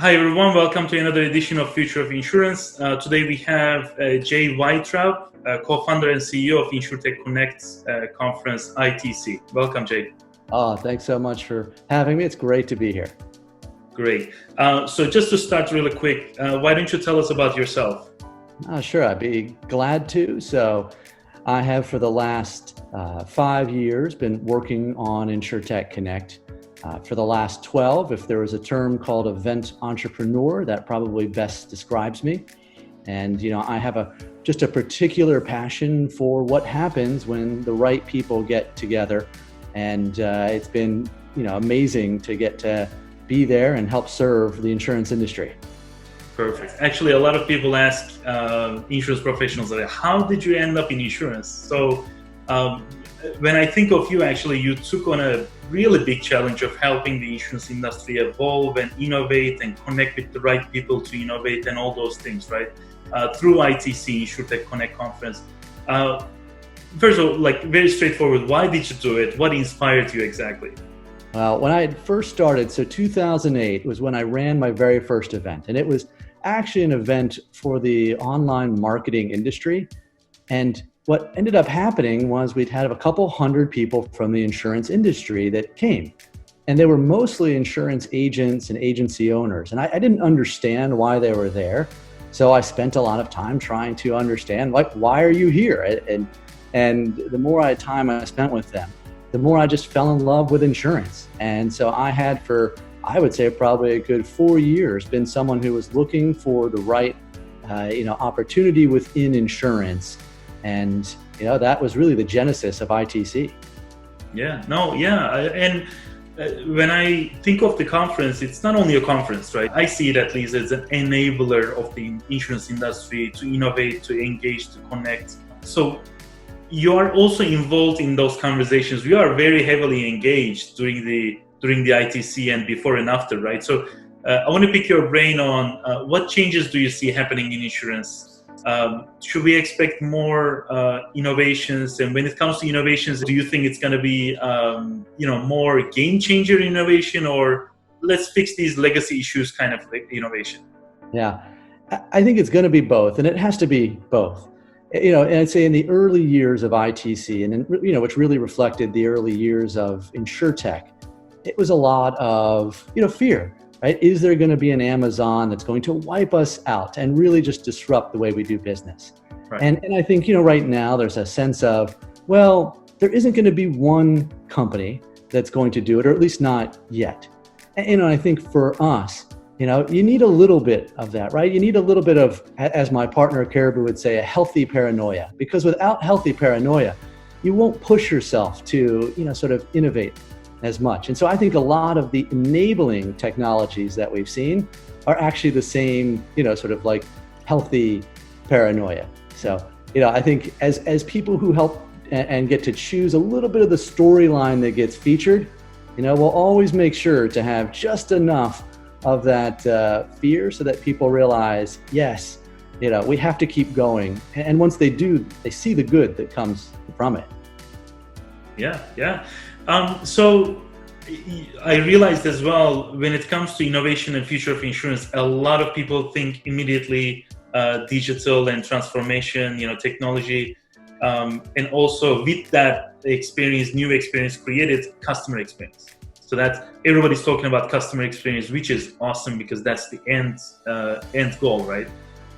Hi everyone, welcome to another edition of Future of Insurance. Today we have Jay Weintraub, co-founder and CEO of Insuretech Connect Conference, ITC. Welcome, Jay. Oh, thanks so much for having me. It's great to be here. Great. So just to start really quick, why don't you tell us about yourself? Sure, I'd be glad to. So I have for the last 5 years been working on Insuretech Connect. For the last 12, if there was a term called event entrepreneur, that probably best describes me. And, I have just a particular passion for what happens when the right people get together. And it's been, amazing to get to be there and help serve the insurance industry. Perfect. Actually, a lot of people ask insurance professionals, how did you end up in insurance? So when I think of you, actually, you took on a really big challenge of helping the insurance industry evolve and innovate and connect with the right people to innovate and all those things, right? Through ITC, Insuretech Connect Conference. First of all, very straightforward, why did you do it? What inspired you exactly? Well, when I had first started, so 2008 was when I ran my very first event. And it was actually an event for the online marketing industry. And what ended up happening was we'd had a couple hundred people from the insurance industry that came. And they were mostly insurance agents and agency owners. And I didn't understand why they were there. So I spent a lot of time trying to understand, why are you here? And the more time I spent with them, the more I just fell in love with insurance. And so I had for, I would say, probably a good 4 years, been someone who was looking for the right, opportunity within insurance. And, that was really the genesis of ITC. And when I think of the conference, it's not only a conference, right? I see it at least as an enabler of the insurance industry to innovate, to engage, to connect. So you are also involved in those conversations. We are very heavily engaged during the ITC and before and after, right? So I want to pick your brain on what changes do you see happening in insurance? Should we expect more innovations? And when it comes to innovations, do you think it's going to be, more game changer innovation, or let's fix these legacy issues kind of innovation? Yeah, I think it's going to be both, and it has to be both. And I'd say in the early years of ITC, and which really reflected the early years of Insurtech, it was a lot of fear. Right? Is there going to be an Amazon that's going to wipe us out and really just disrupt the way we do business? Right. And I think, right now there's a sense of, there isn't going to be one company that's going to do it, or at least not yet. And I think for us, you need a little bit of that, right? You need a little bit of, as my partner Caribou would say, a healthy paranoia, because without healthy paranoia, you won't push yourself to, sort of innovate as much. And so I think a lot of the enabling technologies that we've seen are actually the same, sort of like healthy paranoia. So, I think as people who help and get to choose a little bit of the storyline that gets featured, we'll always make sure to have just enough of that fear so that people realize, yes, we have to keep going. And once they do, they see the good that comes from it. Yeah. So I realized as well, when it comes to innovation and future of insurance, a lot of people think immediately digital and transformation, technology, and also with that new experience created customer experience. So that everybody's talking about customer experience, which is awesome because that's the end goal, right?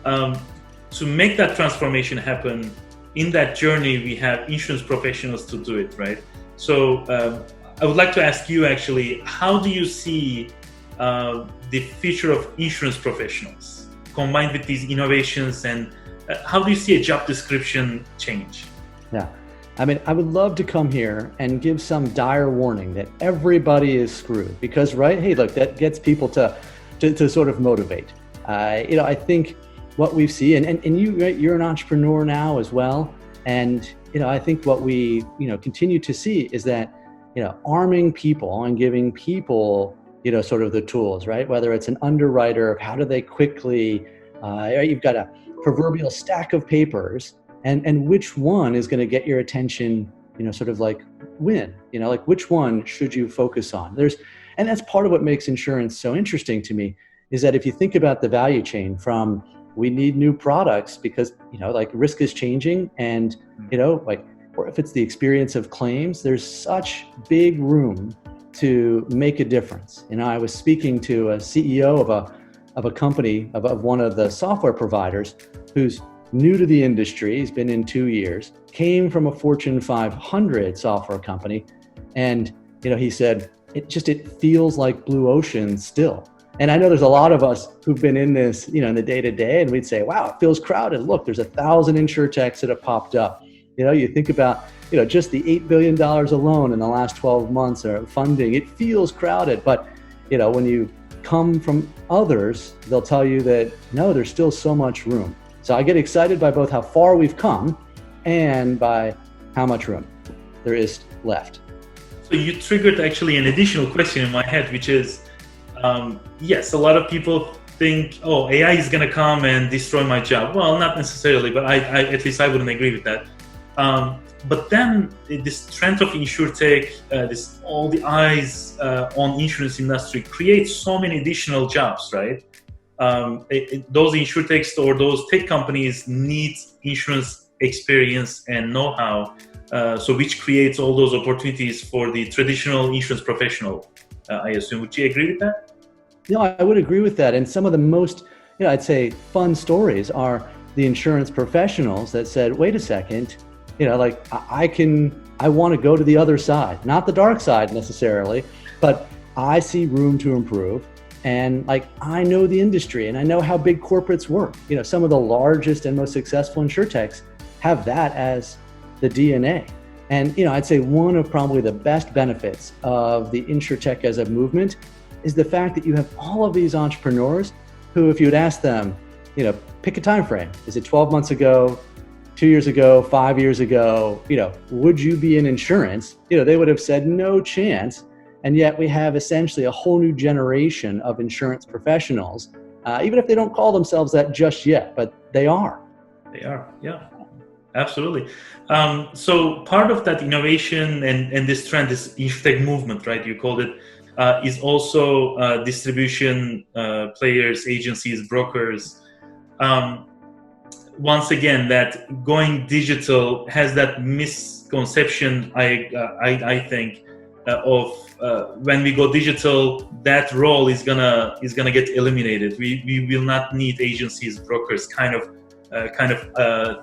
To make that transformation happen, in that journey, we have insurance professionals to do it, right? So I would like to ask you actually, how do you see the future of insurance professionals combined with these innovations, and how do you see a job description change? Yeah, I would love to come here and give some dire warning that everybody is screwed because, right? Hey, look, that gets people to sort of motivate. I think what we see, and you're an entrepreneur now as well. And, I think what we, continue to see is that, arming people and giving people, sort of the tools, right? Whether it's an underwriter, how do they quickly, you've got a proverbial stack of papers and which one is going to get your attention, sort of like when, which one should you focus on? And that's part of what makes insurance so interesting to me is that if you think about the value chain from we need new products because, like risk is changing and, or if it's the experience of claims, there's such big room to make a difference. I was speaking to a CEO of a company, of one of the software providers who's new to the industry. He's been in 2 years, came from a Fortune 500 software company. And, he said, it feels like blue ocean still. And I know there's a lot of us who've been in this, in the day to day, and we'd say, wow, it feels crowded. Look, there's 1,000 Insuretechs that have popped up. You think about, just the $8 billion alone in the last 12 months of funding, it feels crowded. But, when you come from others, they'll tell you that, no, there's still so much room. So I get excited by both how far we've come and by how much room there is left. So you triggered actually an additional question in my head, which is, yes, a lot of people think, oh, AI is going to come and destroy my job. Well, not necessarily, but I at least I wouldn't agree with that. But then this trend of Insurtech, all the eyes on insurance industry creates so many additional jobs, right? Those Insurtechs or those tech companies need insurance experience and know-how, so which creates all those opportunities for the traditional insurance professional, I assume. Would you agree with that? No, I would agree with that. And some of the most, I'd say fun stories are the insurance professionals that said, wait a second, I want to go to the other side, not the dark side necessarily, but I see room to improve. And I know the industry and I know how big corporates work. Some of the largest and most successful Insurtechs have that as the DNA. And, I'd say one of probably the best benefits of the Insurtech as a movement is the fact that you have all of these entrepreneurs who, if you'd ask them, pick a time frame. Is it 12 months ago, 2 years ago, 5 years ago, would you be in insurance? They would have said no chance. And yet we have essentially a whole new generation of insurance professionals, even if they don't call themselves that just yet, but they are. They are, yeah, absolutely. So part of that innovation and this trend, this Insurtech movement, right, you called it, is also distribution players, agencies, brokers. Once again, that going digital has that misconception, I think, of when we go digital, that role is gonna get eliminated. We will not need agencies, brokers, kind of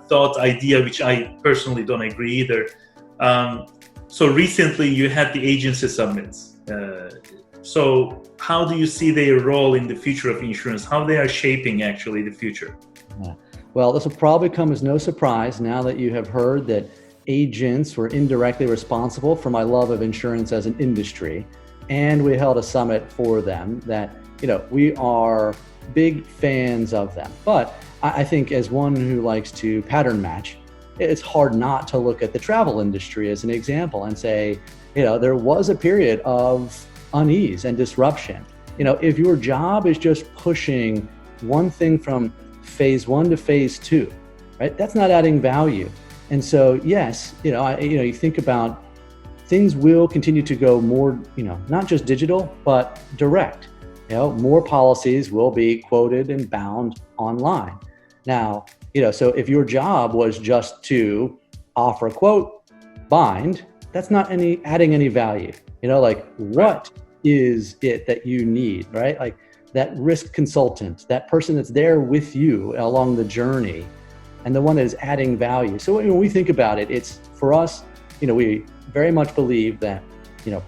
thought idea, which I personally don't agree either. So recently you had the agency summits. So how do you see their role in the future of insurance? How they are shaping actually the future? Yeah. Well, this will probably come as no surprise now that you have heard that agents were indirectly responsible for my love of insurance as an industry. And we held a summit for them that, we are big fans of them. But I think as one who likes to pattern match, it's hard not to look at the travel industry as an example and say, there was a period of unease and disruption. If your job is just pushing one thing from phase 1 to phase 2, right? That's not adding value. And so, yes, you think about things will continue to go more, not just digital, but direct. More policies will be quoted and bound online. Now, so if your job was just to offer a quote, bind, that's not adding any value. What is it that you need, right? Like that risk consultant, that person that's there with you along the journey, and the one that is adding value. So when we think about it, it's for us, we very much believe that,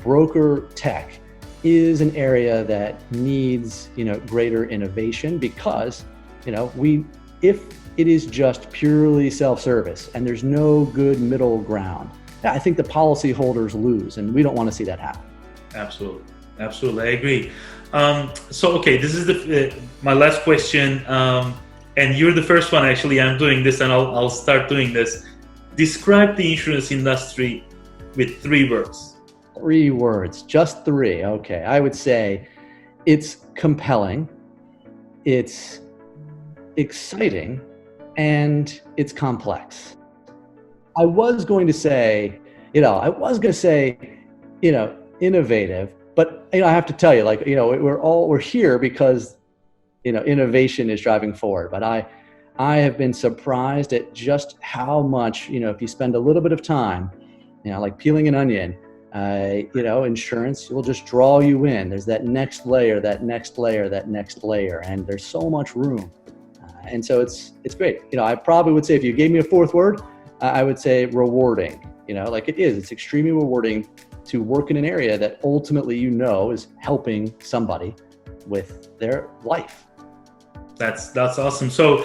broker tech is an area that needs, greater innovation because, if it is just purely self-service and there's no good middle ground, I think the policyholders lose, and we don't want to see that happen. Absolutely. I agree. So, okay, this is my last question. And you're the first one, actually. I'm doing this and I'll start doing this. Describe the insurance industry with 3 words. 3 words, just 3. Okay. I would say it's compelling, it's exciting, and it's complex. I was going to say, innovative, but I have to tell you, we're here because innovation is driving forward. But I have been surprised at just how much, if you spend a little bit of time, like peeling an onion, insurance will just draw you in. There's that next layer, that next layer, that next layer, and there's so much room. And so it's great. I probably would say, if you gave me a fourth word, I would say rewarding. It's extremely rewarding to work in an area that ultimately is helping somebody with their life. That's awesome. So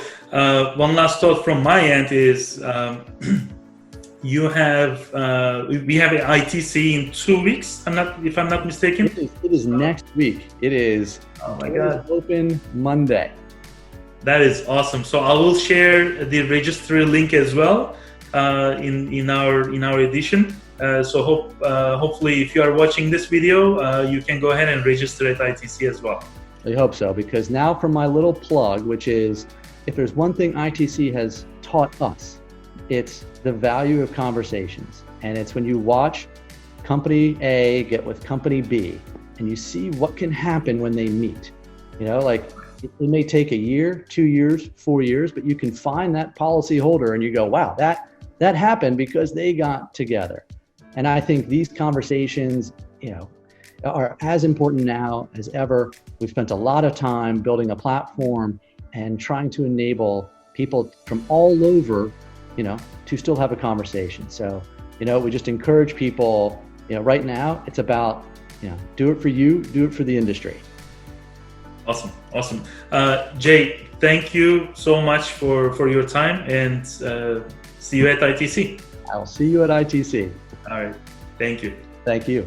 one last thought from my end is we have an ITC in 2 weeks. If I'm not mistaken. It is next week. It is. Oh my God. Open Monday. That is awesome. So I will share the registry link as well in our edition. So hopefully, if you are watching this video, you can go ahead and register at ITC as well. I hope so, because now for my little plug, which is, if there's one thing ITC has taught us, it's the value of conversations. And it's when you watch company A get with company B and you see what can happen when they meet. It may take a year, 2 years, 4 years, but you can find that policy holder and you go, wow, that happened because they got together. And I think these conversations, are as important now as ever. We've spent a lot of time building a platform and trying to enable people from all over, to still have a conversation. So, we just encourage people, right now it's about, do it for you, do it for the industry. Awesome. Jay, thank you so much for your time, and see you at ITC. I'll see you at ITC. All right. Thank you. Thank you.